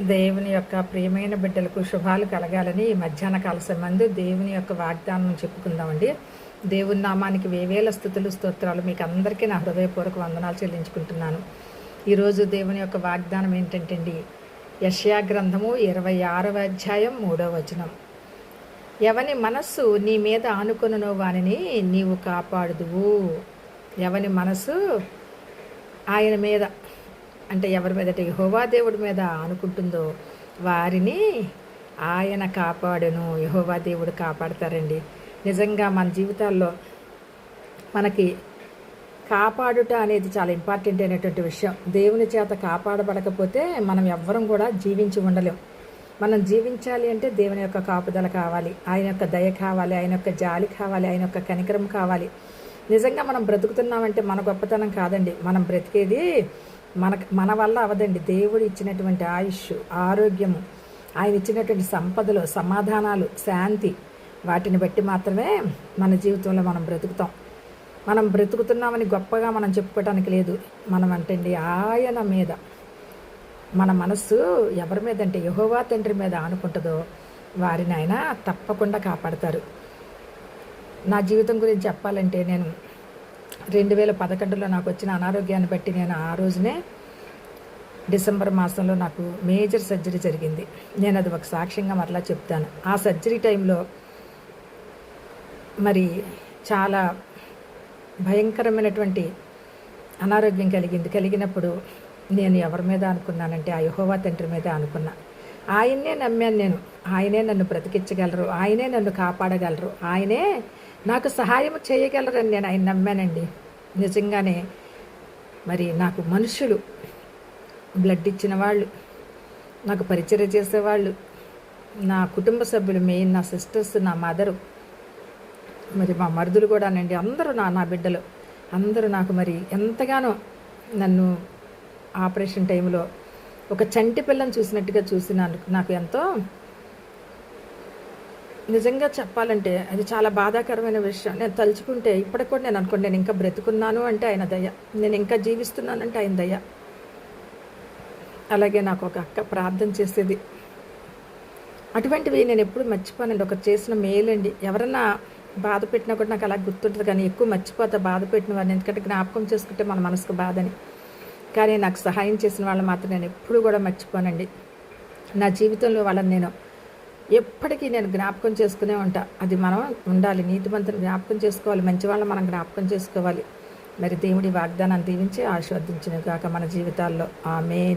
దేవుని యొక్క ప్రియమైన బిడ్డలకు శుభాలు కలగాలని ఈ మధ్యాహ్న కాల సమయంలో దేవుని యొక్క వాగ్దానం చెప్పుకుందామండి. దేవుని నామానికి వేవేల స్థుతులు స్తోత్రాలు మీకు అందరికీ నా హృదయపూర్వక వందనాలు చెల్లించుకుంటున్నాను. ఈరోజు దేవుని యొక్క వాగ్దానం ఏంటంటే అండి, యెషయా గ్రంథము 26వ అధ్యాయం 3వ వచనం. ఎవని మనస్సు నీ మీద ఆనుకొనునో వానిని నీవు కాపాడుదువు. ఎవని మనస్సు ఆయన మీద అంటే ఎవరి మీద యెహోవా దేవుడి మీద ఆనుకుంటుందో వారిని ఆయన కాపాడును. యెహోవా దేవుడు కాపాడతారండి. నిజంగా మన జీవితాల్లో మనకి కాపాడుట అనేది చాలా ఇంపార్టెంట్ అయినటువంటి విషయం. దేవుని చేత కాపాడబడకపోతే మనం ఎవ్వరం కూడా జీవించి ఉండలేం. మనం జీవించాలి అంటే దేవుని యొక్క కాపుదల కావాలి, ఆయన యొక్క దయ కావాలి, ఆయన యొక్క జాలి కావాలి, ఆయన యొక్క కనికరం కావాలి. నిజంగా మనం బ్రతుకుతున్నామంటే మన గొప్పతనం కాదండి. మనం బ్రతికేది మన వల్ల అవదండి. దేవుడు ఇచ్చినటువంటి ఆయుష్, ఆరోగ్యము, ఆయన ఇచ్చినటువంటి సంపదలు, సమాధానాలు, శాంతి, వాటిని బట్టి మాత్రమే మన జీవితంలో మనం బ్రతుకుతాం. మనం బ్రతుకుతున్నామని గొప్పగా మనం చెప్పుకోవటానికి లేదు. మనం అంటండి ఆయన మీద మన మనస్సు ఎవరి మీద అంటే యెహోవా తండ్రి మీద ఆనుకుంటుందో వారిని ఆయన తప్పకుండా కాపాడతారు. నా జీవితం గురించి చెప్పాలంటే నేను 2011లో నాకు వచ్చిన అనారోగ్యాన్ని బట్టి నేను ఆ రోజునే డిసెంబర్ మాసంలో నాకు మేజర్ సర్జరీ జరిగింది. నేను అది ఒక సాక్ష్యంగా మరలా చెప్తాను. ఆ సర్జరీ టైంలో మరి చాలా భయంకరమైనటువంటి అనారోగ్యం కలిగినప్పుడు నేను ఎవరి మీద అనుకున్నానంటే ఆ యెహోవా తండ్రి మీద అనుకున్నా. ఆయన్నే నమ్మాను నేను. ఆయనే నన్ను బ్రతికించగలరు, ఆయనే నన్ను కాపాడగలరు, ఆయనే నాకు సహాయం చేయగలరని నేను ఆయన నమ్మానండి. నిజంగానే మరి నాకు మనుషులు, బ్లడ్ ఇచ్చిన వాళ్ళు, నాకు పరిచర్య చేసేవాళ్ళు, నా కుటుంబ సభ్యులు, మెయిన్ నా సిస్టర్స్, నా మదరు, మరి మా మరుదులు కూడానండి, అందరూ నా బిడ్డలు అందరూ నాకు మరి ఎంతగానో నన్ను ఆపరేషన్ టైంలో ఒక చంటి పిల్లని చూసినట్టుగా నాకు ఎంతో నిజంగా చెప్పాలంటే అది చాలా బాధాకరమైన విషయం. నేను తలుచుకుంటే ఇప్పటికి కూడా నేను అనుకోండి, నేను ఇంకా బ్రతుకున్నాను అంటే ఆయన దయ, నేను ఇంకా జీవిస్తున్నానంటే ఆయన దయ. అలాగే నాకు ఒక అక్క ప్రార్థన చేసేది. అటువంటివి నేను ఎప్పుడు మర్చిపోనండి. ఒకరు చేసిన మేలండి. ఎవరన్నా బాధ పెట్టినా కూడా నాకు అలా గుర్తుంటుంది, కానీ ఎక్కువ మర్చిపోతా బాధ పెట్టిన వారిని. ఎందుకంటే జ్ఞాపకం చేసుకుంటే మన మనసుకు బాధని. కానీ నాకు సహాయం చేసిన వాళ్ళు మాత్రం నేను ఎప్పుడు కూడా మర్చిపోనండి. నా జీవితంలో వాళ్ళని నేను ఎప్పటికీ నేను జ్ఞాపకం చేసుకునే ఉంటా. అది మనం ఉండాలి, నీతిమంతుని జ్ఞాపకం చేసుకోవాలి, మంచి వాళ్ళని మనం జ్ఞాపకం చేసుకోవాలి. మరి దేవుడి వాగ్దానాన్ని దీవించి ఆశీర్వదించును గాక మన జీవితాల్లో. ఆమేన్.